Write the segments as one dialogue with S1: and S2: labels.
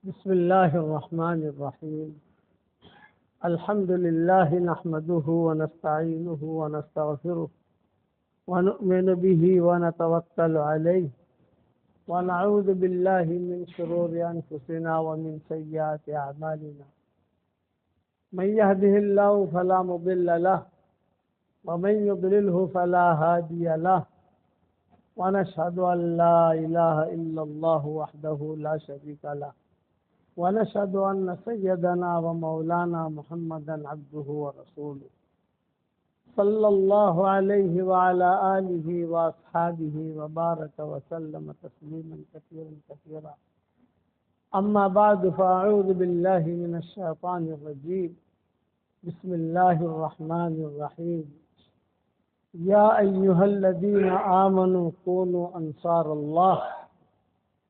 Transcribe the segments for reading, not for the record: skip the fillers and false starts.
S1: بسم الله الرحمن الرحيم. الحمد لله نحمده ونستعينه ونستغفره ونؤمن به ونتوكل عليه ونعوذ بالله من شرور أنفسنا ومن سيئات أعمالنا. من يهده الله فلا مضل له ومن يضلله فلا هادي له ونشهد أن لا إله إلا الله وحده لا شريك له ونشهد أن سيدنا ومولانا محمدا عبده ورسوله صلى الله عليه وعلى آله وأصحابه وبارك وسلم تسليما كثيرا كثيرا. أما بعد فأعوذ بالله من الشيطان الرجيم. بسم الله الرحمن الرحيم. يا أيها الذين آمنوا كونوا أنصار الله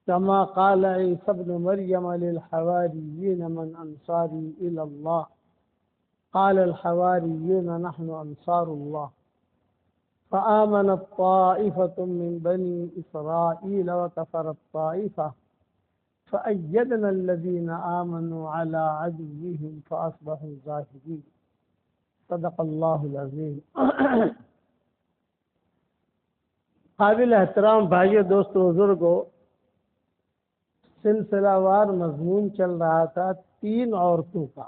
S1: كما قال عيسى ابن مريم للحواريين من أنصاري إلى الله قال الحواريون نحن أنصار الله فآمنت طائفة من بني إسرائيل وكفرت طائفة فأيدنا الذين آمنوا على عدوهم فأصبحوا ظاهرين. صدق الله العظيم. قابل احترام بھائیو دوستو بزرگو، سلسلہ وار مضمون چل رہا تھا 3 عورتوں کا.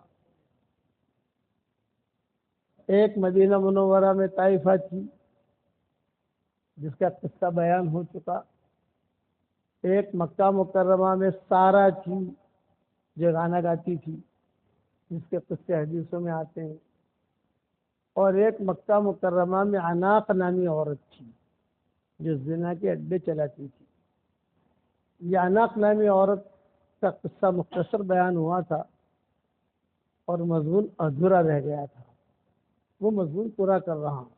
S1: ایک مدینہ منورہ میں طائفہ تھی جس کا قصہ بیان ہو چکا. ایک مکہ مکرمہ میں سارہ تھی جو گانا گاتی تھی جس کے قصے حدیثوں میں آتے ہیں. اور ایک مکہ مکرمہ میں عناق نامی عورت تھی جو زنا کے اڈے چلاتی تھی. یہ عناق نامی عورت کا قصہ مختصر بیان ہوا تھا اور مضمون ادھورا رہ گیا تھا. وہ مضمون پورا کر رہا ہوں.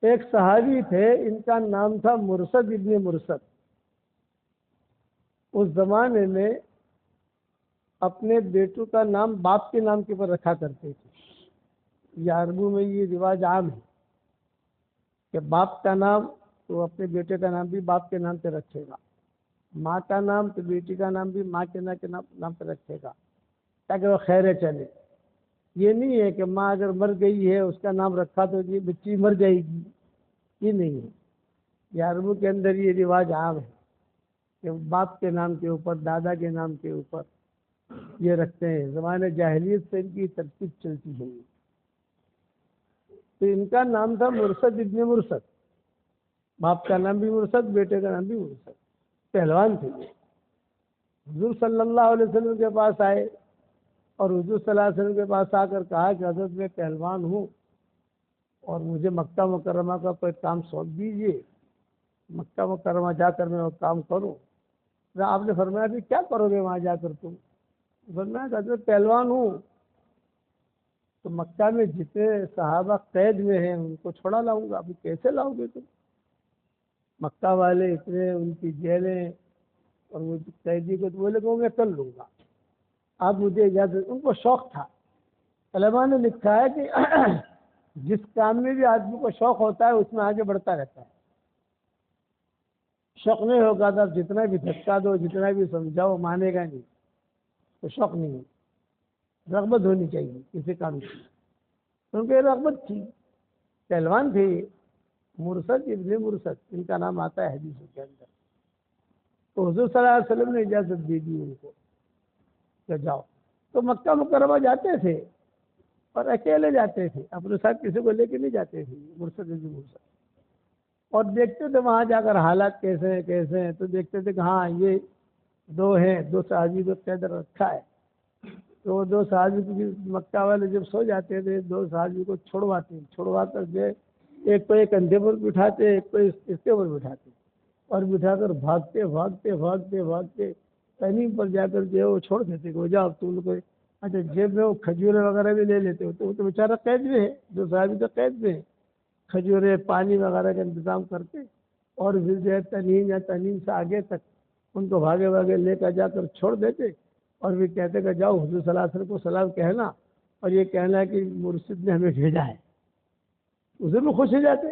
S1: ایک صحابی تھے، ان کا نام تھا مرثد ابن مرثد. اس زمانے میں اپنے بیٹوں کا نام باپ کے نام کے اوپر رکھا کرتے تھے. یہ عربوں میں یہ رواج عام ہے کہ باپ کا نام تو اپنے بیٹے کا نام بھی باپ کے نام پہ رکھے گا، ماں کا نام تو بیٹی کا نام بھی ماں کے نام پہ رکھے گا تاکہ وہ خیرے چلے. یہ نہیں ہے کہ ماں اگر مر گئی ہے اس کا نام رکھا تو یہ بچی مر جائے گی، یہ نہیں ہے. یہ عربوں کے اندر یہ رواج عام ہے کہ باپ کے نام کے اوپر دادا کے نام کے اوپر یہ رکھتے ہیں. زمانے جاہلیت سے ان کی ترتیب چلتی ہے. تو ان کا نام تھا مرثد ابن مرثد. باپ کا نام بھی مرثد، بیٹے کا نام بھی مرثد. پہلوان تھے. حضور صلی اللہ علیہ وسلم کے پاس آئے اور حضور صلی اللہ علیہ وسلم کے پاس آ کر کہا کہ حضرت میں پہلوان ہوں اور مجھے مکہ مکرمہ کا کوئی کام سونپ دیجیے، مکہ مکرمہ جا کر میں وہ کام کروں. آپ نے فرمایا کہ کیا کرو گے وہاں جا کر تم؟ فرمایا کہ حضرت پہلوان ہوں تو مکہ میں جتنے صحابہ قید میں ہیں ان کو چھوڑا لاؤں گا. ابھی کیسے لاؤ گے تم؟ مکہ والے اتنے، ان کی جیلیں اور وہ قیدی کو تو بولے کہ میں کر لوں گا، آپ مجھے اجازت. ان کو شوق تھا. علماء نے لکھا ہے کہ جس کام میں بھی آدمی کو شوق ہوتا ہے اس میں آگے بڑھتا رہتا ہے. شوق نہیں ہوگا تو جتنا بھی دھکا دو، جتنا بھی سمجھاؤ، مانے گا نہیں. تو شوق نہیں ہے، رغبت ہونی چاہیے کسی کام کی. کیونکہ رغبت تھی. پہلوان تھے مرثد ابن مرثد، ان کا نام آتا ہے حدیثوں کے اندر. تو حضور صلی اللہ علیہ وسلم نے اجازت دے دی ان کو کہ جاؤ. تو مکہ مکرمہ جاتے تھے اور اکیلے جاتے تھے، اپنے ساتھ کسی کو لے کے نہیں جاتے تھے. مرثد ابن مرثد. اور دیکھتے تھے وہاں جا کر حالات کیسے ہیں. تو دیکھتے تھے کہ ہاں یہ 2 ہیں، 2 صحابی کو قید رکھا ہے. تو 2 صحابی کو مکہ والے جب سو جاتے تھے 2 صحابی کو چھوڑوا کر جو ایک کو ایک کندھے پر بٹھاتے، ایک کو اس کے اوپر بٹھاتے اور بٹھا کر بھاگتے تنیم پر جا کر جو ہے وہ چھوڑ دیتے کہ جاؤ تم لوگ. اچھا جیب میں وہ کھجورے وغیرہ بھی لے لیتے. تو وہ تو بیچارہ قید میں ہے، 2 صحابی تو قید میں ہے. کھجورے پانی وغیرہ کا انتظام کرتے اور پھر جو ہے تنیم سے آگے تک ان کو بھاگے لے کر جا کر چھوڑ دیتے اور پھر کہتے کہ جاؤ حضور صلی اللہ علیہ وسلم کو سلام کہنا اور یہ کہنا ہے کہ مرشد نے ہمیں بھیجا ہے. حضور میں خوش ہو جاتے.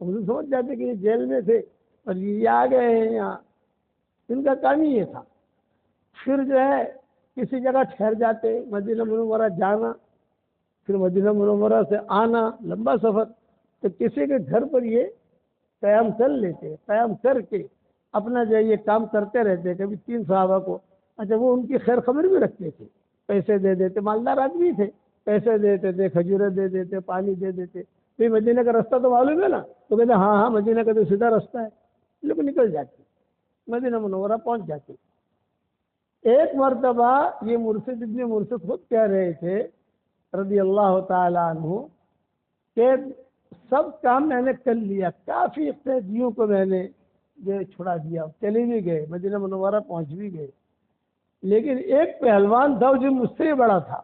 S1: حضور سمجھ جاتے کہ یہ جیل میں تھے اور یہ آ گئے ہیں یہاں. ان کا کام ہی یہ تھا. پھر جو ہے کسی جگہ ٹھہر جاتے، مدینہ منورہ جانا، پھر مدینہ منورہ سے آنا، لمبا سفر، تو کسی کے گھر پر یہ قیام کر لیتے، قیام کر کے اپنا جو ہے یہ کام کرتے رہتے۔ کبھی 3 صحابہ کو، اچھا وہ ان کی خیر خبر بھی رکھتے تھے، پیسے دے دیتے، مالدار آدمی تھے، پیسے دیتے تھے، کھجوریں دے دیتے، پانی دے دیتے۔ پھر مدینہ کا رستہ تو معلوم ہے نا، تو کہتے ہاں ہاں مدینہ کا تو سیدھا رستہ ہے، لوگ نکل جاتے، مدینہ منورہ پہنچ جاتے۔ ایک مرتبہ یہ مرشد ابن مرشد خود کہہ رہے تھے رضی اللہ تعالیٰ عنہ کہ سب کام میں نے کر لیا، کافی قیدیوں کو میں نے جو چھڑا دیا، چلے بھی گئے، مدینہ منورہ پہنچ بھی گئے، لیکن ایک پہلوان تھا جو مجھ سے بڑا تھا۔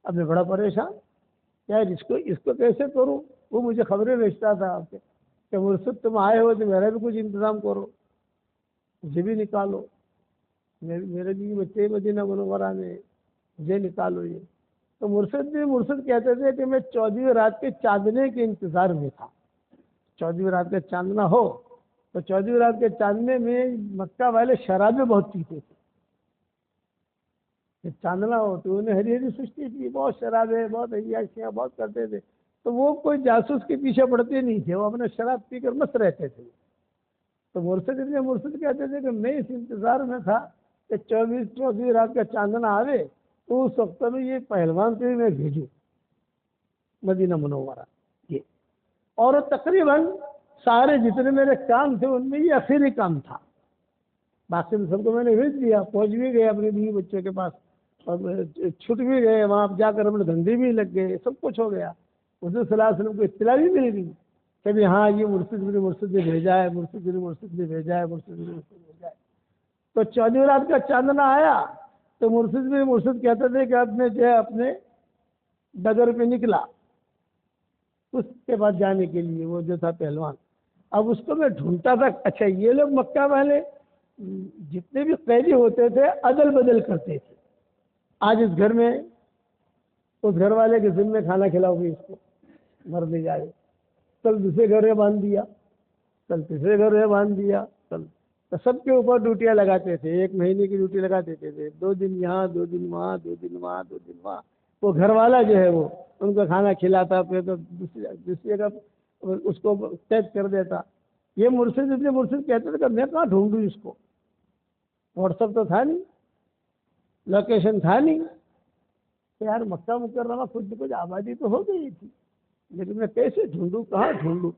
S1: اب میں بڑا پریشان، یار اس کو کیسے کروں؟ وہ مجھے خبریں بھیجتا تھا کہ مرشد تم آئے ہو تو میرا بھی کچھ انتظام کرو، مجھے بھی نکالو، میرے بھی بچے مدینہ منورہ میں، مجھے نکالو۔ یہ تو مرشد کہتے تھے کہ میں 14ویں رات کے چاندنے کے انتظار میں تھا، 14ویں رات کا چاندنا ہو تو 14ویں رات کے چاندنے میں مکہ والے شرابیں بہت پیتے تھے، کہ چاندنا ہو تو انہیں ہری ہری سستی تھی، بہت شرابیں، بہت عیاشیاں بہت کرتے تھے، تو وہ کوئی جاسوس کے پیچھے پڑتے نہیں تھے، وہ اپنا شراب پی کر مست رہتے تھے۔ تو مرشد کہتے تھے کہ میں اس انتظار میں تھا کہ 14ویں رات کا چاندنا آوے تو اس وقت میں یہ پہلوان سے میں بھیجوں مدینہ منورہ یہ، اور تقریباً سارے جتنے میرے کام تھے ان میں یہ آخری کام تھا، باقی سب کو میں نے بھیج دیا، پہنچ بھی گئے اپنے بیوی بچوں کے پاس، اور چھٹ بھی گئے، وہاں جا کر اپنے دھندے بھی لگ گئے، سب کچھ ہو گیا۔ حضور صلی اللہ علیہ وسلم کو اطلاع بھی مل گئی کہ بھی ہاں یہ مرشد نے بھیجا ہے، مرشد نے بھیجا ہے، مرشد نے بھیجا ہے۔ تو 14ویں رات کا چاندنا آیا تو مرشد کہتے تھے کہ اپنے جو ہے اپنے ڈگر پہ نکلا اس کے بعد جانے کے لیے، وہ جو تھا پہلوان، اب اس کو میں ڈھونڈتا تھا۔ اچھا یہ لوگ مکہ والے جتنے بھی قیدی ہوتے تھے عدل بدل کرتے تھے، آج اس گھر میں اس گھر والے کے ذمہ کھانا کھلاؤ گے اس کو، مر نہیں جائے، کل دوسرے گھر میں باندھ دیا، کل تیسرے گھر میں باندھ دیا، کل تو سب کے اوپر ڈیوٹیاں لگاتے تھے، 1 مہینے کی ڈیوٹی لگا دیتے تھے، 2 دن یہاں، 2 دن وہاں، 2 دن وہاں، 2 دن وہاں۔ وہ گھر والا جو ہے وہ ان کو کھانا کھلاتا، پھر تو دوسری جگہ اس کو قید کر دیتا۔ یہ مرشد کہتے تھے کہ میں کہاں ڈھونڈوں اس کو، واٹس ایپ تو تھا نہیں، لوکیشن تھا نہیں، کہ یار مکہ مکرمہ خود کچھ آبادی تو ہو گئی تھی، لیکن میں کیسے ڈھونڈوں، کہاں ڈھونڈوں؟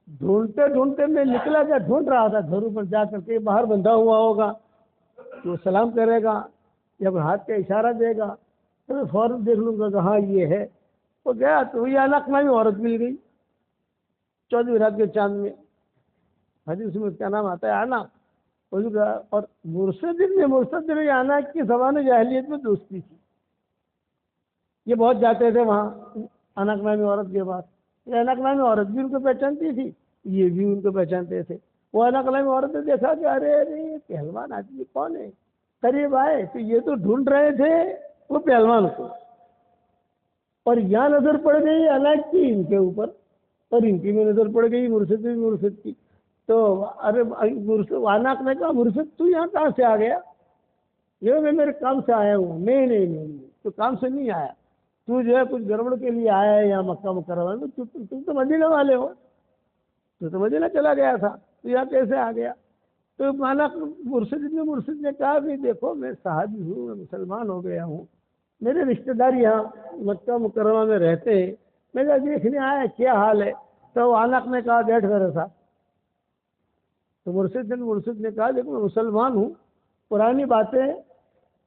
S1: ڈھونڈتے میں نکلا کیا ڈھونڈ رہا تھا، گھروں پر جا کر کے باہر بندھا ہوا ہوگا تو سلام کرے گا یا ہاتھ کا اشارہ دے گا تو میں فوراً دیکھ لوں گا کہ ہاں یہ ہے۔ تو گیا تو یہ نامی عورت مل گئی 14ویں رات کے چاند میں، حدیث میں اس کا نام آتا ہے آنا، اور مرشد میں آنا کی زبان جاہلیت میں دوستی تھی، یہ بہت جاتے تھے وہاں انک نامی عورت کے پاس، یہ انک نامی عورت بھی ان کو پہچانتی تھی، یہ بھی ان کو پہچانتے تھے۔ وہ انک نامی عورت نے دیکھا کہ ارے پہلوان آدمی کون ہے، قریب آئے تو یہ تو ڈھونڈ رہے تھے وہ پہلوان کو، اور یہاں نظر پڑ گئی انک کی ان کے اوپر، اور ان کی بھی نظر پڑ گئی مرشد کی۔ تو ارے انک نے کہا مرشد تو یہاں کہاں سے آ گیا؟ یہ میں میرے کام سے آیا ہوں۔ نہیں تو کام سے نہیں آیا، تو جو ہے کچھ گڑبڑ کے لیے آیا ہے یہاں مکہ مکرمہ میں، تم تو مدینہ والے ہو، تو مدینہ چلا گیا تھا، تو یہاں کیسے آ گیا؟ تو مانا مرشد نے کہا کہ دیکھو میں صحابی ہوں، میں مسلمان ہو گیا ہوں، میرے رشتہ دار یہاں مکہ مکرمہ میں رہتے ہیں، میں نے دیکھنے آیا کیا حال ہے۔ تو انک نے کہا بیٹھ میرے ساتھ۔ تو مرشد نے کہا دیکھو میں مسلمان ہوں، پرانی باتیں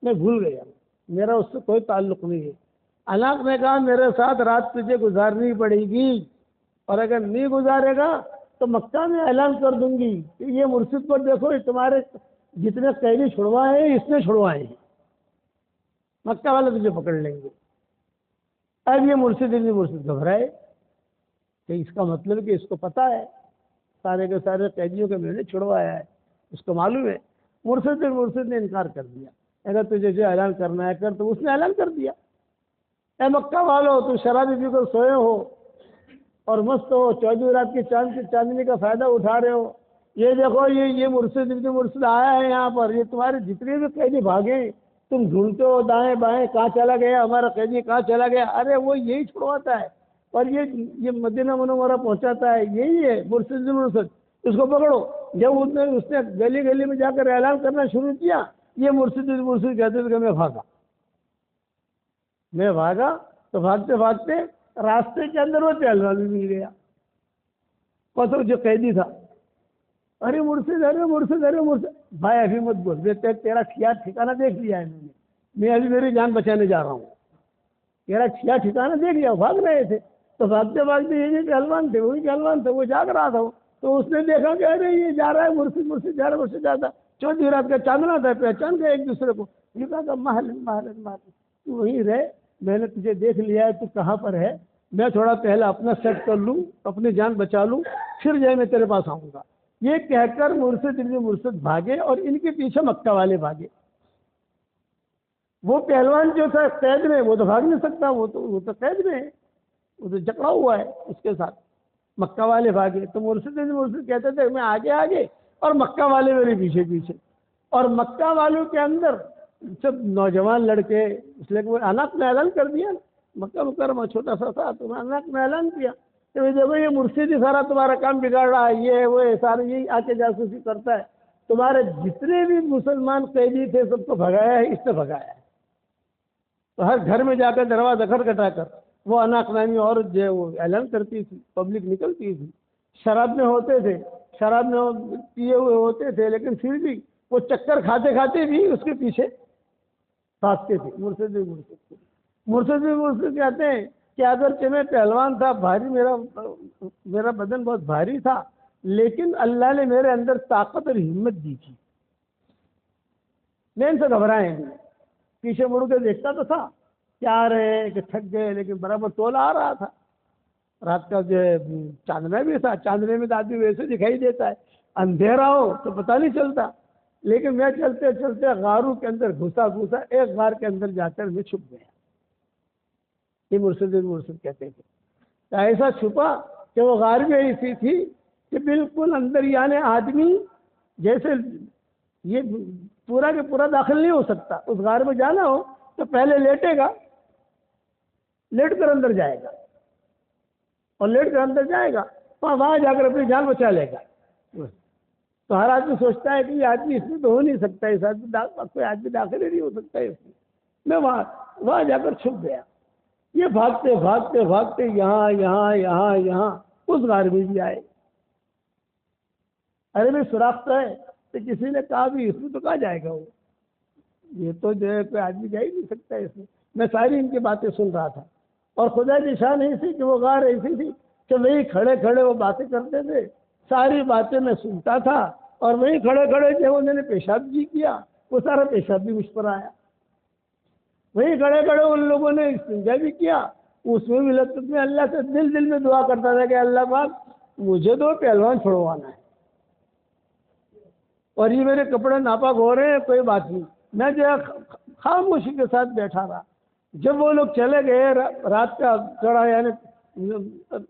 S1: میں بھول گیا، میرا اس سے کوئی تعلق نہیں ہے۔ انک نے کہا میرے ساتھ رات تجھے گزارنی پڑے گی، اور اگر نہیں گزارے گا تو مکہ میں اعلان کر دوں گی کہ یہ مرشد پر دیکھو، یہ تمہارے جتنے قیدی چھڑوائے ہیں اس نے چھڑوائے ہیں، مکہ والے تجھے پکڑ لیں گے۔ اب یہ مرشد گھبرائے کہ اس کا مطلب کہ اس کو پتہ ہے سارے کے سارے قیدیوں کے میں نے چھڑوایا ہے، اس کو معلوم ہے۔ مرشد نے انکار کر دیا، اگر تجھے جو اعلان کرنا ہے کر، تو اس نے اعلان کر دیا اے مکہ والو تو شرابی پی کر سوئے ہو اور مست ہو، 14ویں رات کی چاندنی کا فائدہ اٹھا رہے ہو، یہ دیکھو یہ مرشد ابن مرشد آیا ہے یہاں پر، یہ تمہارے جتنے بھی قیدی بھاگے تم ڈھونڈتے ہو دائیں بائیں کہاں چلا گیا ہمارا قیدی کہاں چلا گیا، ارے وہ یہی چھڑواتا ہے اور یہ مدینہ منورہ پہنچاتا ہے، یہی ہے مرشد ابن مرشد، اس کو پکڑو۔ جب اس نے گلی گلی میں جا کر اعلان کرنا شروع کیا، یہ مرشد ابن مرشد کہتے تھے کہ میں بھاگا تو بھاگتے بھاگتے راستے کے اندر وہ پہلوان بھی مل گیا، پتہ جو قیدی تھا، ارے مرشد ارے مرشد ارے مرشد، بھائی ابھی مت بول، تیرا ٹھکانہ دیکھ لیا ہے میں ابھی میری جان بچانے جا رہا ہوں، تیرا ٹھکانہ دیکھ لیا، بھاگ رہے تھے تو بھاگتے بھاگتے یہ پہلوان تھے، وہی پہلوان تھے، وہ جاگ رہا تھا تو اس نے دیکھا کہ ارے یہ جا رہا ہے مرشد مرشد جا رہا ہے، مرشد جاتا، چوتھی رات کا چاندنا تھا، پہچان گئے ایک دوسرے کو، یہ کہا کہ محل تو وہیں رہے، میں نے تجھے دیکھ لیا ہے، تو کہاں پر ہے، میں تھوڑا پہلے اپنا سیٹ کر لوں، اپنی جان بچا لوں، پھر جو ہے میں تیرے پاس آؤں گا۔ یہ کہہ کر مرشد ابن مرشد بھاگے اور ان کے پیچھے مکہ والے بھاگے۔ وہ پہلوان جو تھا قید میں، وہ تو بھاگ نہیں سکتا، وہ تو قید میں ہے، وہ تو جکڑا ہوا ہے اس کے ساتھ۔ مکہ والے بھاگے تو مرشد ابن مرشد کہتے تھے میں آگے آگے اور مکہ والے میرے پیچھے پیچھے، اور مکہ والوں کے اندر سب نوجوان لڑکے، اس لیے وہ اناق میں اعلان کر دیا نا، مکہ مکرمہ چھوٹا سا تھا تو اناق میں اعلان کیا کہ دیکھو یہ مرشد ہی سارا تمہارا کام بگاڑ رہا ہے، یہ وہ سارے یہی آ کے جاسوسی کرتا ہے، تمہارے جتنے بھی مسلمان قیدی تھے سب کو بھگایا ہے، اس نے بھگایا ہے۔ تو ہر گھر میں جا کر دروازہ کھٹکھٹا کر وہ اناق نامی عورت جو ہے وہ اعلان کرتی تھی، پبلک نکلتی تھی، شراب میں ہوتے تھے، شراب میں پیے ہوئے ہوتے تھے، لیکن پھر بھی وہ چکر کھاتے کھاتے بھی اس کے پیچھے بھاگتے تھے۔ مرشد مرشد کہتے ہیں کہ اگرچہ میں پہلوان تھا، بھاری میرا بدن بہت بھاری تھا، لیکن اللہ نے میرے اندر طاقت اور ہمت دی تھی، میں ان سے گھبرائے نہیں، پیچھے مڑ کے دیکھتا تو تھا کہ آ رہے ہیں کہ تھک گئے، لیکن برابر تولا آ رہا تھا، رات کا جو ہے چاندنا بھی تھا، چاندنے میں تو آدمی ویسے دکھائی دیتا ہے، اندھیرا ہو تو پتہ نہیں چلتا، لیکن میں چلتے چلتے غاروں کے اندر گھسا ایک غار کے اندر جا کر میں چھپ گیا۔ یہ مرشد کہتے تھے ایسا چھپا کہ وہ غار میں ایسی تھی کہ بالکل اندر یعنی آدمی جیسے یہ پورا کے پورا داخل نہیں ہو سکتا، اس غار میں جانا ہو تو پہلے لیٹے گا، لیٹ کر اندر جائے گا، اور لیٹ کر اندر جائے گا وہاں جا کر اپنی جان بچا لے گا۔ تو ہر آدمی سوچتا ہے کہ یہ آدمی اس میں تو ہو نہیں سکتا، اس آدمی کوئی آدمی داخل ہی نہیں ہو سکتا ہے اس میں وہاں جا کر چھپ گیا۔ یہ بھاگتے بھاگتے بھاگتے یہاں اس غار میں بھی آئے۔ ارے میں سوراخ تو ہے تو کسی نے کہا بھی اس میں تو کہاں جائے گا، وہ یہ تو جو ہے کوئی آدمی جا ہی نہیں سکتا ہے اس میں ساری ان کی باتیں سن رہا تھا، اور خدا کی شان ایسی کہ وہ غار ایسی تھی کہ وہی کھڑے کھڑے وہ باتیں کرتے تھے، ساری باتیں میں سنتا تھا، اور وہیں کھڑے کھڑے جو انہوں نے پیشاب بھی کیا، وہ سارا پیشاب بھی مجھ پر آیا، وہیں کھڑے کھڑے ان لوگوں نے استنجا بھی کیا، اس میں بھی لطف میں اللہ سے دل میں دعا کرتا تھا کہ اللہ پاک مجھے تو پہلوان چھڑوانا ہے، اور یہ میرے کپڑے ناپاک ہو رہے ہیں، کوئی بات نہیں، میں جو ہے خاموشی کے ساتھ بیٹھا رہا۔ جب وہ لوگ چلے گئے، رات کا چڑھا یعنی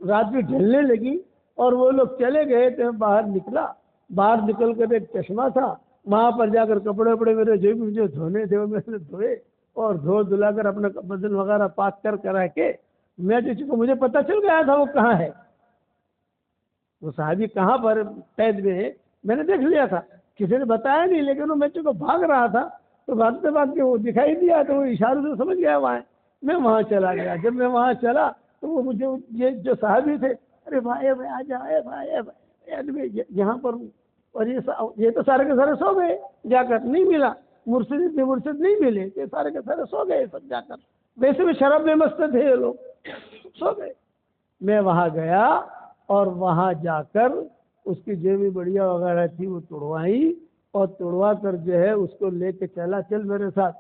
S1: رات بھی ڈھلنے لگی اور وہ لوگ چلے گئے تو میں باہر نکلا، باہر نکل کر ایک چشمہ تھا، وہاں پر جا کر کپڑے وپڑے میرے جو بھی مجھے دھونے تھے وہ میں نے دھوئے، اور دھلا کر اپنا بدن وغیرہ پاک کر کے میں جو چکا مجھے پتہ چل گیا تھا وہ کہاں ہے، وہ صحابی کہاں پر قید میں ہے میں نے دیکھ لیا تھا، کسی نے بتایا نہیں، لیکن وہ میں چونکہ بھاگ رہا تھا تو بھاگتے بھاگتے وہ دکھائی دیا تو وہ اشارے سے سمجھ گیا وہاں، میں وہاں چلا گیا۔ جب میں وہاں چلا تو وہ مجھے یہ جو صحابی تھے، ارے بھائی آ جا یہاں پر، اور یہ تو سارے کے سارے سو گئے جا کر، نہیں ملا مرشد نہیں ملے، یہ سارے کے سارے سو گئے سب جا کر، ویسے بھی شراب میں مست تھے یہ لوگ، سو گئے۔ میں وہاں گیا اور وہاں جا کر اس کی جیبیں بڑھیا وغیرہ تھی وہ توڑوائی، اور توڑوا کر جو ہے اس کو لے کے چل میرے ساتھ۔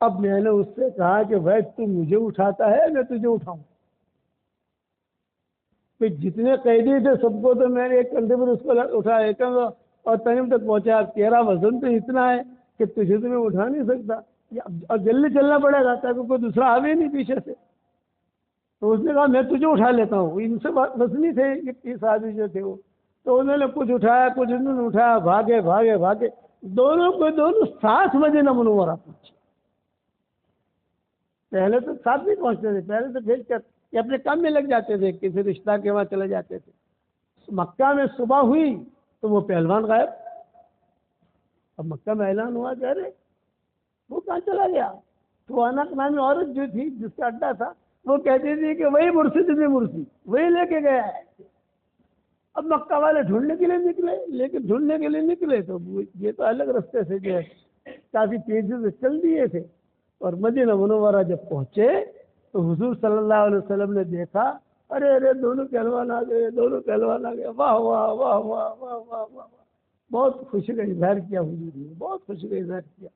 S1: اب میں نے اس سے کہا کہ بھائی تو مجھے اٹھاتا ہے میں تجھے اٹھاؤں، کہ جتنے قیدی تھے سب کو تو میں نے ایک کندھے پر اس کو اٹھایا اور تنیم تک پہنچا، تیرا وزن تو اتنا ہے کہ تجھے تو میں اٹھا نہیں سکتا، اب جلدی چلنا پڑے گا تاکہ کوئی دوسرا آوے نہیں پیچھے سے۔ تو اس نے کہا میں تجھے اٹھا لیتا ہوں، ان سے وزنی تھے یہ صحابی جو تھے وہ، تو انہوں نے کچھ اٹھایا کچھ انہوں نے اٹھایا، بھاگے بھاگے بھاگے، دونوں کو دونوں ساتھ مدینہ منورہ پہنچے۔ پہلے تو ساتھ نہیں پہنچتے تھے، پہلے تو بھیج کر یہ اپنے کام میں لگ جاتے تھے، کسی رشتہ کے وہاں چلے جاتے تھے۔ مکہ میں صبح ہوئی تو وہ پہلوان غائب۔ اب مکہ میں اعلان ہوا کہ ارے وہ کہاں چلا گیا؟ تو انک نامی عورت جو تھی جس کا اڈا تھا وہ کہتی تھی کہ وہی مرشد ابن مرشد وہی لے کے گیا ہے۔ اب مکہ والے ڈھونڈنے کے لیے نکلے، لیکن ڈھونڈنے کے لیے نکلے تو یہ تو الگ راستے سے جو ہے کافی تیزی سے چل دیے تھے، اور مدینہ منورہ جب پہنچے تو حضور صلی اللہ علیہ وسلم نے دیکھا، ارے ارے دونوں پہلوان آ گئے، دونوں پہلوان آ گئے، واہ واہ واہ واہ واہ واہ واہ، بہت خوشی کا اظہار کیا حضور نے، بہت خوشی کا اظہار کیا،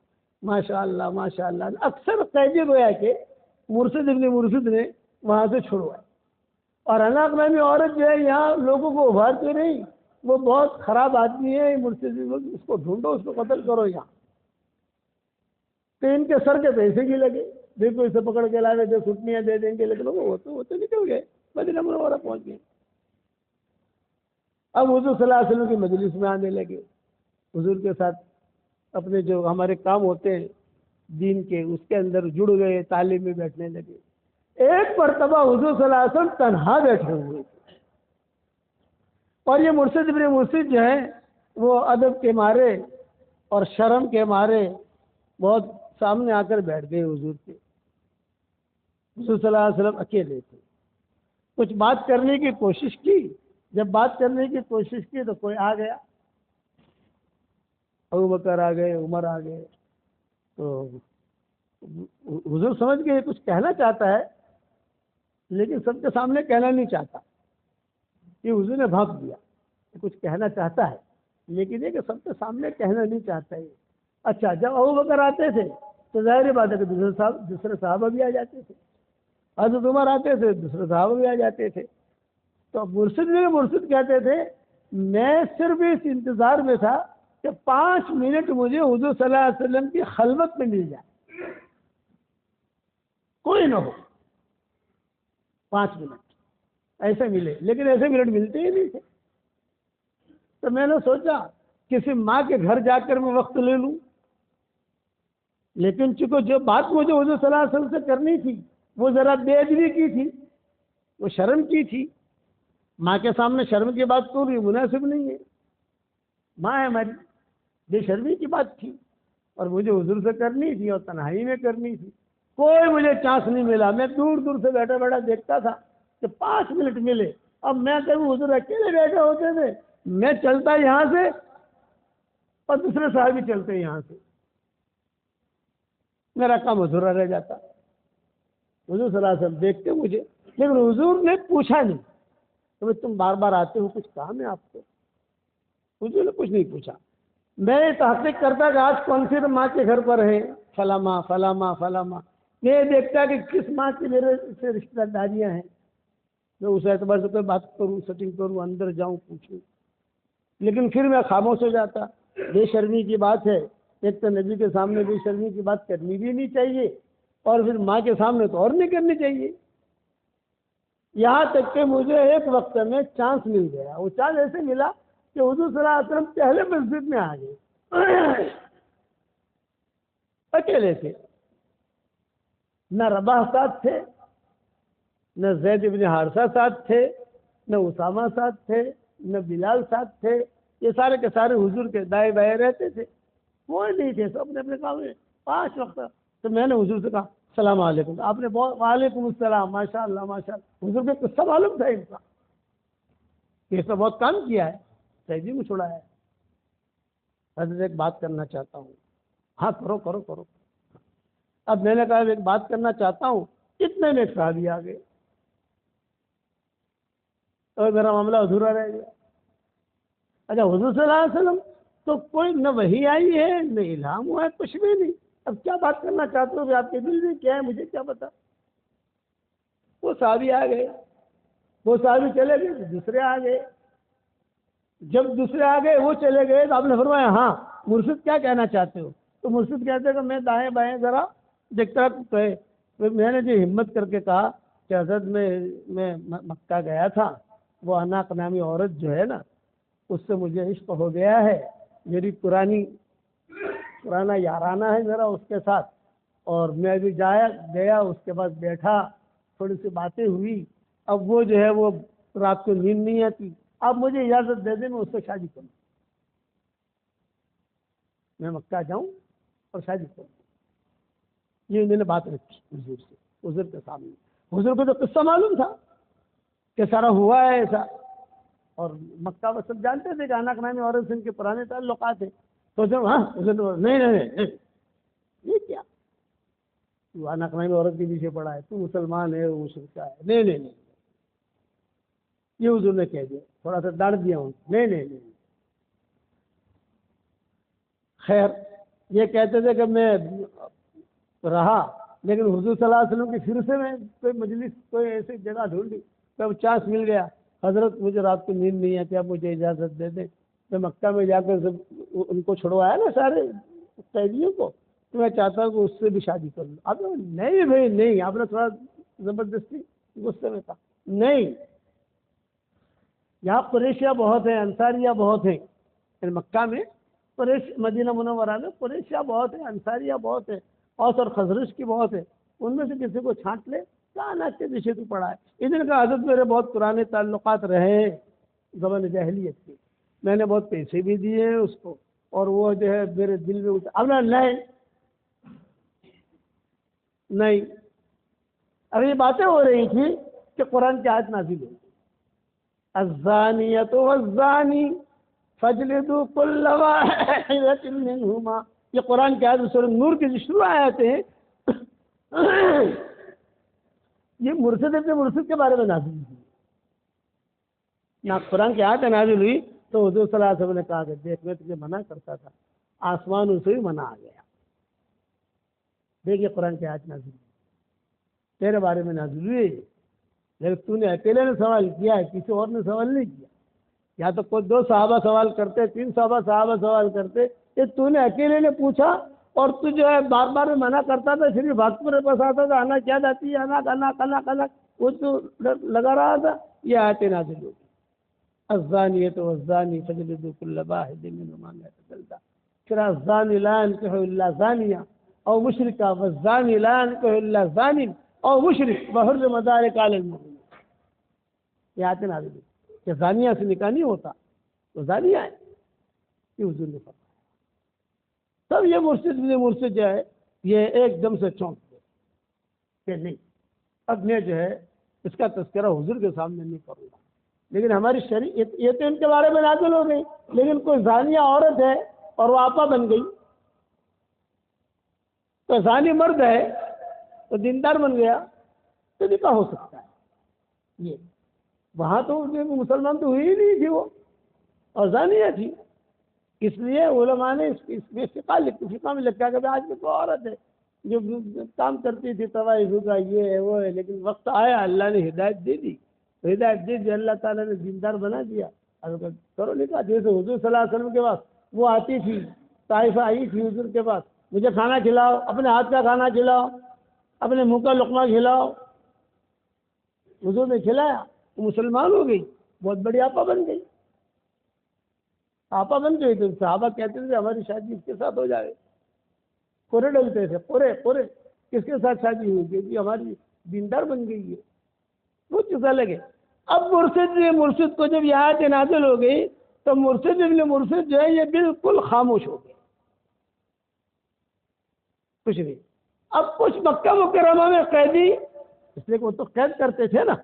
S1: ماشاء اللہ ماشاء اللہ۔ اکثر قیدی گویا کہ مرشد ابن مرشد نے وہاں سے چھڑوایا، اور اناق نامی عورت جو ہے یہاں لوگوں کو ابھارتی رہی، وہ بہت خراب آدمی ہے مرشد، اس کو ڈھونڈو، اس کو قتل کرو یہاں۔ تو ان کے سر کے پیسے بھی لگے، دیکھو اسے پکڑ کے لائے تھے، چھٹیاں دے دیں گے، لیکن وہ تو نکل گئے، مدینہ منورہ پہنچ گئے۔ اب حضور صلی اللہ علیہ وسلم کی مجلس میں آنے لگے، حضور کے ساتھ اپنے جو ہمارے کام ہوتے ہیں دین کے اس کے اندر جڑ گئے، تعلیم میں بیٹھنے لگے۔ ایک مرتبہ حضور صلی اللہ علیہ وسلم تنہا بیٹھے ہوئے تھے، اور یہ مرشد ابن مرشد جو ہے وہ ادب کے مارے اور شرم کے مارے بہت سامنے آ کر بیٹھ گئے حضور کے۔ حضور صلی اللہ علیہ وسلم اکیلے تھے، کچھ بات کرنے کی کوشش کی، جب بات کرنے کی کوشش کی تو کوئی آ گیا، ابوبکر آ گئے، عمر آ گئے، تو حضور سمجھ گئے کچھ کہنا چاہتا ہے لیکن سب کے سامنے کہنا نہیں چاہتا، یہ حضور نے بھانپ دیا کہ کچھ کہنا چاہتا ہے لیکن یہ کہ سب کے سامنے کہنا نہیں چاہتا ہے۔ اچھا، جب ابوبکر آتے تھے تو ظاہر بات ہے کہ دوسرے صحابہ بھی آ جاتے تھے، حضرت عمر آتے تھے دوسرے صحابہ بھی آ جاتے تھے، تو مرشد کہتے تھے میں صرف اس انتظار میں تھا کہ 5 منٹ مجھے حضور صلی اللہ علیہ وسلم کی خلوت میں مل جائے، کوئی نہ ہو، 5 منٹ ایسے ملے، لیکن ایسے منٹ ملتے ہی نہیں تھے۔ تو میں نے سوچا کسی ماں کے گھر جا کر میں وقت لے لوں، لیکن چونکہ جو بات مجھے حضور صلی اللہ علیہ وسلم سے کرنی تھی وہ ذرا بے ادبی کی تھی، وہ شرم کی تھی، ماں کے سامنے شرم کی بات کروں یہ مناسب نہیں ہے، ماں ہے ہماری، بے شرمی کی بات تھی، اور مجھے حضور سے کرنی تھی اور تنہائی میں کرنی تھی۔ کوئی مجھے چانس نہیں ملا، میں دور دور سے بیٹھا بیٹھا دیکھتا تھا کہ 5 منٹ ملے۔ اب میں کہوں حضور اکیلے بیٹھے ہوتے تھے، میں چلتا یہاں سے اور دوسرے صحابی چلتے یہاں سے، میرا کام ادھورا رہ جاتا۔ حضور صلی اللہ علیہ وسلم دیکھتے مجھے، لیکن حضور نے پوچھا نہیں کہ تم بار بار آتے ہو، کچھ کام ہے آپ کو؟ حضور نے کچھ نہیں پوچھا۔ میں تحقیق کرتا کہ آج کون سی ماں کے گھر پر ہے، فلاں ماں فلاں ماں فلاں ماں، یہ دیکھتا کہ کس ماں کی میرے سے رشتہ داریاں ہیں، میں اس اعتبار سے کوئی بات کروں، سیٹنگ کروں، اندر جاؤں، پوچھوں، لیکن پھر میں خاموش ہو جاتا۔ بے شرمی کی بات ہے، ایک تو نبی کے سامنے بے شرمی کی بات کرنی بھی نہیں چاہیے، اور پھر ماں کے سامنے تو اور نہیں کرنی چاہیے۔ یہاں تک کہ مجھے ایک وقت میں چانس مل گیا، وہ چانس ایسے ملا کہ حضور صلی اللہ علیہ وسلم پہلے مسجد میں آ گئے، اکیلے تھے، نہ رباح ساتھ تھے، نہ زید بن حارثہ ساتھ تھے، نہ اسامہ ساتھ تھے، نہ بلال ساتھ تھے، یہ سارے کے سارے حضور کے دائیں بائیں رہتے تھے، کوئی نہیں تھے، سب اپنے اپنے کام میں 5 وقت۔ تو میں نے حضور سے کہا السلام علیکم، آپ نے بہت وعلیکم السلام، ماشاء اللہ ماشاء اللہ۔ حضور کے قصہ معلوم تھا ان کا کہ اس نے بہت کام کیا ہے، سیدی میں چھڑایا ہے۔ حضرت ایک بات کرنا چاہتا ہوں۔ ہاں کرو کرو کرو۔ اب میں نے کہا ایک بات کرنا چاہتا ہوں، اتنے میں صحابی آ گئے اور میرا معاملہ ادھورا رہ گیا۔ اچھا، حضور صلی اللہ علیہ وسلم تو کوئی نہ وحی آئی ہے نہ الہام ہوا ہے، کچھ بھی نہیں، اب کیا بات کرنا چاہتے ہو کہ آپ کے دل میں کیا ہے مجھے کیا پتا۔ وہ صحابی آ گئے، وہ صحابی چلے گئے تو دوسرے آ گئے، جب دوسرے آ گئے وہ چلے گئے تو آپ نے فرمایا ہاں مرشد کیا کہنا چاہتے ہو؟ تو مرشد کہتے ہیں کہ میں دائیں بائیں ذرا دیکھتا کہے، میں نے جو ہمت کر کے کہا کہ حضرت میں مکہ گیا تھا، وہ اناق نامی عورت جو ہے نا اس سے مجھے عشق ہو گیا ہے، میری پرانا یارانہ ہے میرا اس کے ساتھ، اور میں بھی گیا اس کے بعد بیٹھا، تھوڑی سی باتیں ہوئی، اب وہ جو ہے وہ رات کو نیند نہیں آتی، اب مجھے اجازت دے دیں میں اس سے شادی کروں، میں مکہ جاؤں اور شادی کروں۔ یہ انہوں نے بات رکھی حضور سے، حضور کے سامنے۔ حضور کو تو قصہ معلوم تھا کہ سارا ہوا ہے ایسا، اور مکہ وہ سب جانتے تھے کہ اناق نامی عورت سے ان کے پرانے تعلقات ہیں، تو جب حضور نہیں یہ کیا تو اناق نامی عورت کے پیچھے پڑا ہے، تو مسلمان ہے وہ مشرکہ ہے، نہیں یہ حضور نے کہہ دیا، تھوڑا سا ڈانٹ دیا ہوں، نہیں خیر یہ کہتے تھے کہ میں رہا، لیکن حضور صلی اللہ علیہ وسلم کی پھر سے میں کوئی مجلس کوئی ایسی جگہ ڈھونڈی، کب چانس مل گیا، حضرت مجھے رات کو نیند نہیں آتی، آپ مجھے اجازت دے دیں، میں مکہ میں جا کر ان کو چھڑوایا نا سارے قیدیوں کو، تو میں چاہتا ہوں کہ اس سے بھی شادی کر لوں۔ اب نہیں بھائی نہیں، آپ نے تھوڑا زبردستی غصے میں کہا نہیں، یہاں قریشیہ بہت ہیں، انصاریہ بہت ہیں، مکہ میں مدینہ منورہ میں قریشیہ بہت ہیں، انصاریہ بہت ہیں، اوس اور خزرج کی بہت ہے، ان میں سے کسی کو چھانٹ لے، کہاں نہ کے پیچھے تو پڑا ہے۔ ادھر کا حضرت میرے بہت پرانے تعلقات رہے ہیں زمانِ جاہلیت کے، میں نے بہت پیسے بھی دیے ہیں اس کو، اور وہ جو ہے میرے دل میں اب نہیں اب یہ باتیں ہو رہی تھی کہ قرآن کی آیت نازل ہوئی، الزانیۃ والزانی فاجلدوا کل واحدۃ منہما، یہ قرآن کی آیت سورۃ نور کی جو شروع آیتیں ہیں یہ مرشد ابن مرشد کے بارے میں نازل ہوئی، نہ قرآن کی آیت نازل ہوئی تو حضور صلی اللہ علیہ وسلم نے کہا کہ دیکھ میں تجھے منع کرتا تھا، آسمانوں سے بھی منع آ گیا، دیکھیے قرآن کی آیت نازل ہوئی، تیرے بارے میں نازل ہوئی، لیکن تو نے اکیلے نے سوال کیا ہے، کسی اور نے سوال نہیں کیا، یا تو کوئی 2 صحابہ سوال کرتے، 3 صحابہ سوال کرتے، یہ تو نے اکیلے نے پوچھا، اور تو جو ہے بار بار میں منع کرتا تھا، پھر بھی بات پر پاس آتا تھا، آنا کیا جاتی ہے، آنا وہ تو لگا رہا تھا، یہ آیتیں نازل ہوگی، الزانیۃ والزانی فاجلدوا کل واحد منہما مئۃ جلدہ، پھر الزانی لا ينکح الا زانیہ او مشرکہ والزانی لا ينکح الا زان او مشرک وحرم ذلک علی المؤمنین، یہ آیتیں نازل ہوگی کہ زانیہ سے نکاح نہیں ہوتا، تو زانیہ ہے، یہ حضور نے فرمایا۔ تب یہ مرشد جو ہے یہ ایک دم سے چونک گئے کہ نہیں، اب میں جو ہے اس کا تذکرہ حضور کے سامنے نہیں کروں گا، لیکن ہماری شریعت یہ تو ان کے بارے میں نازل ہو گئی، لیکن کوئی زانیہ عورت ہے اور وہ آپا بن گئی، تو زانی مرد ہے تو دیندار بن گیا تو نکاح ہو سکتا ہے، یہ وہاں تو مسلمان تو ہوئی ہی نہیں تھی وہ، اور زانیہ تھی، اس لیے علماء نے اس میں فقہ میں لکھا کہ آج بھی کوئی عورت ہے جو کام کرتی تھی طوائف کا یہ ہے وہ ہے، لیکن وقت آیا اللہ نے ہدایت دے دی، ہدایت دے دی اللہ تعالیٰ نے دیندار بنا دیا، اگر کرو نکاح۔ جیسے حضور صلی اللہ علیہ وسلم کے پاس وہ آتی تھی، طائفہ آئی تھی حضور کے پاس، مجھے کھانا کھلاؤ، اپنے ہاتھ کا کھانا کھلاؤ، اپنے منہ کا لقمہ کھلاؤ، حضور نے کھلایا، وہ مسلمان ہو گئی، بہت بڑی آپا بن گئی، آپا بن گئی، تو صحابہ کہتے تھے ہماری شادی اس کے ساتھ ہو جائے، پورے ڈلتے تھے، پورے کس کے ساتھ شادی ہوئی کیونکہ ہماری دیندار بن گئی ہے، وہ چیز الگ ہے۔ اب مرشد کو جب یہ آیت نازل ہو گئی تو مرشد ابن مرشد جو ہے یہ بالکل خاموش ہو گئے، کچھ نہیں۔ اب کچھ مکہ مکرمہ میں قیدی، اس لیے وہ تو قید کرتے تھے نا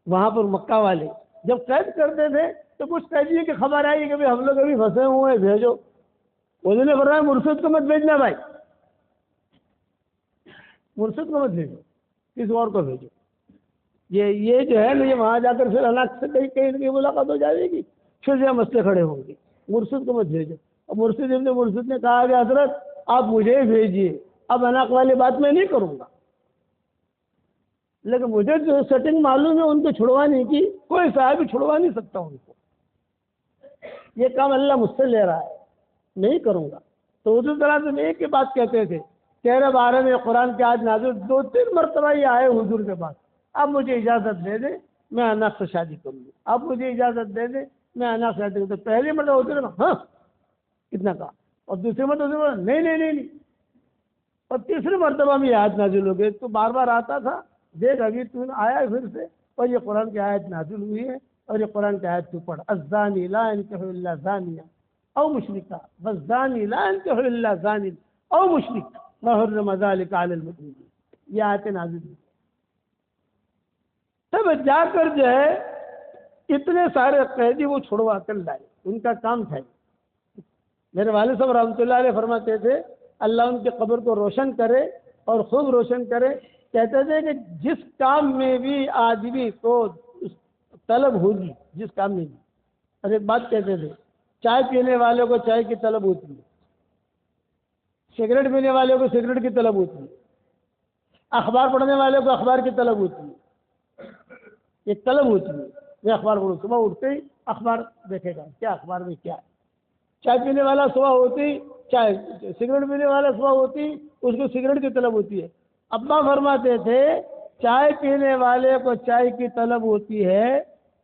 S1: وہاں پر، مکہ والے جب قید کرتے تھے تو کچھ قیدیوں کی خبر آئی کہ ہم لوگ ابھی پھنسے ہوئے ہیں، بھیجو، انہوں نے فرمایا مرشد کو مت بھیجنا بھائی، مرشد کو مت بھیجو، کسی اور کو بھیجو، یہ جو ہے نا یہ وہاں جا کر پھر اللہ سے کہیں ملاقات ہو جائے گی، پھر یہ مسئلے کھڑے ہوں گے، مرشد کو مت بھیجو۔ اور مرشد ابن مرشد نے کہا کہ حضرت آپ مجھے ہی بھیجیے، اب اناق والی بات میں نہیں کروں گا، لیکن مجھے جو سیٹنگ معلوم ہے ان کو چھڑوانے کی، کوئی صاحب چھڑوا نہیں سکتا ان کو، یہ کام اللہ مجھ سے لے رہا ہے، نہیں کروں گا۔ تو حضور صلی اللہ علیہ وسلم ایک ہی بات کہتے تھے، تیرے بارے میں قرآن کی آیت نازل 2-3 مرتبہ یہ آئے حضور کے پاس، اب مجھے اجازت دے دیں میں اناق سے شادی کروں گی، اب مجھے اجازت دے دیں میں اناق شاید تو پہلی مرتبہ ہوتے نا ہاں کتنا کہا، اور دوسری مرتبہ نہیں، اور تیسری مرتبہ میں آیت نازل ہو گئی. تو بار بار آتا تھا، دیکھ ابھی تو آیا پھر سے، اور یہ قرآن کی آیت نازل ہوئی ہے، اور یہ قرآن کی آیت تو پڑھ الزانی لا ينكح الا زانیہ او مشرکہ والزانی لا ينكح الا زان او مشرک وحرم ذلك علی المؤمنین. یہ آیت نازل ہوئی تب جا کر جو ہے اتنے سارے قیدی وہ چھڑوا کر لائے. ان کا کام تھا. میرے والد صاحب رحمۃ اللہ علیہ فرماتے تھے اللہ ان کی قبر کو روشن کرے اور خوب روشن کرے. کہتے تھے کہ جس کام میں بھی آدمی کو طلب ہوگی، جس کام میں بھی، اور ایک بات کہتے تھے چائے پینے والوں کو چائے کی طلب ہوتی ہے، سگریٹ پینے والوں کو سگریٹ کی طلب ہوتی ہے، اخبار پڑھنے والوں کو اخبار کی طلب ہوتی ہے. ایک طلب ہوتی ہے وہ اخبار پڑھو، صبح اٹھتے ہی اخبار دیکھے گا کیا اخبار میں کیا ہے. چائے پینے والا صبح ہوتی چائے، سگریٹ پینے والا صبح ہوتی اس کو سگریٹ کی طلب ہوتی ہے. ابا فرماتے تھے چائے پینے والے کو چائے کی طلب ہوتی ہے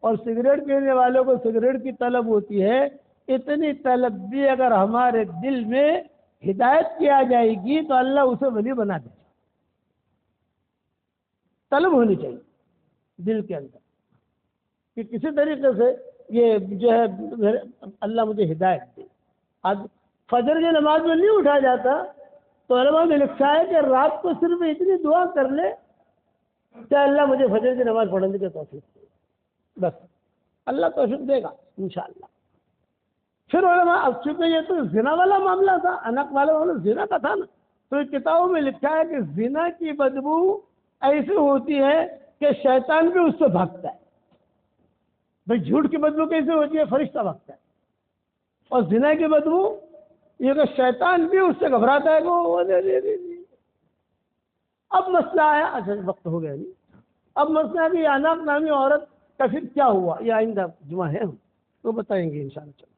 S1: اور سگریٹ پینے والوں کو سگریٹ کی طلب ہوتی ہے. اتنی طلب بھی اگر ہمارے دل میں ہدایت کی آ جائے گی تو اللہ اسے ولی بنا دے. طلب ہونی چاہیے دل کے اندر کہ کسی طریقے سے یہ جو ہے اللہ مجھے ہدایت دے. آج فجر کی نماز میں نہیں اٹھا جاتا تو علماء نے لکھا ہے کہ رات کو صرف اتنی دعا کر لے کہ اللہ مجھے فجر کی نماز پڑھنے کی توفیق دے، بس اللہ توفیق دے گا انشاءاللہ. پھر علماء اب چونکہ یہ تو زنا والا معاملہ تھا، انق والا معاملہ زنا کا تھا نا، تو کتابوں میں لکھا ہے کہ زنا کی بدبو ایسی ہوتی ہے کہ شیطان بھی اس سے بھاگتا ہے. بھائی جھوٹ کی بدبو کیسے ہوتی ہے؟ فرشتہ بھاگتا ہے. اور زنا کی بدبو یہ کہ شیطان بھی اس سے گھبراتا ہے کہ وہ اب مسئلہ آیا. اچھا وقت ہو گیا نہیں. اب مسئلہ ہے کہ اناق نامی عورت کا پھر کیا ہوا، یہ آئندہ جمعہ ہے ہم تو بتائیں گے انشاءاللہ.